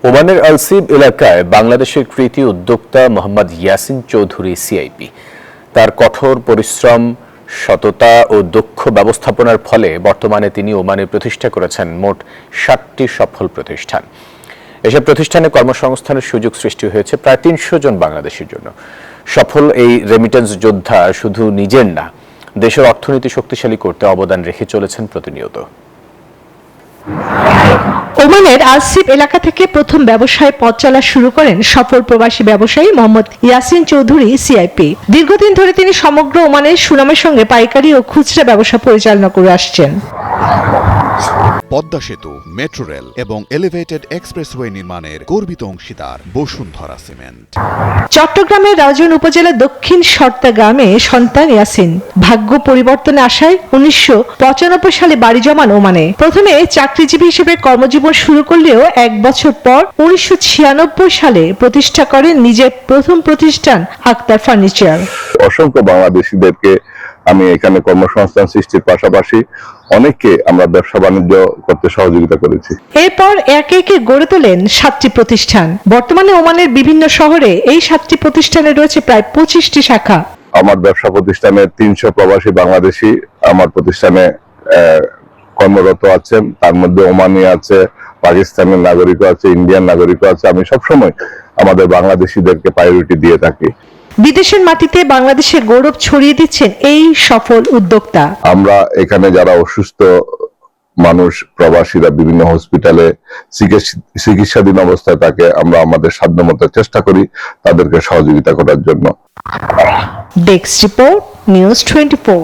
ওমানের আলসিব এলাকায় বাংলাদেশের কৃতি উদ্যোক্তা মোহাম্মদ ইয়াসিন চৌধুরী সিআইপি তার কঠোর পরিশ্রম, সততা ও দক্ষ ব্যবস্থাপনার ফলে বর্তমানে তিনি ওমানে প্রতিষ্ঠা করেছেন মোট ৭টি সফল প্রতিষ্ঠান। এসব প্রতিষ্ঠানে কর্মসংস্থানের সুযোগ সৃষ্টি হয়েছে প্রায় ৩০০ জন বাংলাদেশির জন্য। সফল এই রেমিটেন্স যোদ্ধা শুধু নিজের না, দেশের অর্থনীতি শক্তিশালী করতে অবদান রেখে চলেছেন প্রতিনিয়ত। ওমানের আলসিব এলাকা থেকে প্রথম ব্যবসায় পথ চলা শুরু করেন সফল প্রবাসী ব্যবসায়ী মোহাম্মদ ইয়াসিন চৌধুরী সিআইপি। দীর্ঘদিন ধরে তিনি সমগ্র ওমানের সুনামের সঙ্গে পাইকারি ও খুচরা ব্যবসা পরিচালনা করে আসছেন। পদ্মা সেতু, মেট্রো রেল এবং এলিভেটেড এক্সপ্রেসওয়ে নির্মাণের গর্বিত অংশীদার বসুন্ধরা সিমেন্ট। চট্টগ্রামের রাউজান উপজেলার দক্ষিণ শর্তা গ্রামে সন্তান ইয়াসিন। ভাগ্য পরিবর্তনে আসায় ১৯৯৫ সালে বাড়ি জমান ওমানে। প্রথমে চাকরিজীবী হিসেবে কর্মজীবন শুরু করলেও ১ বছর পর ১৯৯৬ সালে প্রতিষ্ঠা করেন নিজের প্রথম প্রতিষ্ঠান আক্তার ফার্নিচার। অসংখ্য বাংলাদেশিদেরকে আমি এখানে কর্মসংস্থান সৃষ্টির পাশাপাশি অনেককে আমরা ব্যবসা বাণিজ্য করতে সহযোগিতা করেছি। এরপর একে একে গড়ে তোলেন ৭টি প্রতিষ্ঠান। বর্তমানে ওমানের বিভিন্ন শহরে এই ৭টি প্রতিষ্ঠানে রয়েছে প্রায় ২৫টি শাখা। আমার ব্যবসা প্রতিষ্ঠানে ৩০০ প্রবাসী বাংলাদেশি আমার প্রতিষ্ঠানে কর্মরত আছেন। তার মধ্যে ওমানি আছে, পাকিস্তানের নাগরিকও আছে, ইন্ডিয়ান নাগরিকও আছে। আমি সবসময় আমাদের বাংলাদেশিদেরকে প্রায়োরিটি দিয়ে থাকি। বিদেশের মাটিতে বাংলাদেশের গৌরব ছড়িয়ে দিচ্ছেন এই সফল উদ্যোক্তা। আমরা এখানে যারা অসুস্থ মানুষ, প্রবাসীরা বিভিন্ন হসপিটালে চিকিৎসাধীন অবস্থায় থাকে, আমরা আমাদের সাধ্যমতো চেষ্টা করি তাদেরকে সহযোগিতা করার জন্য। Desk report, news 24।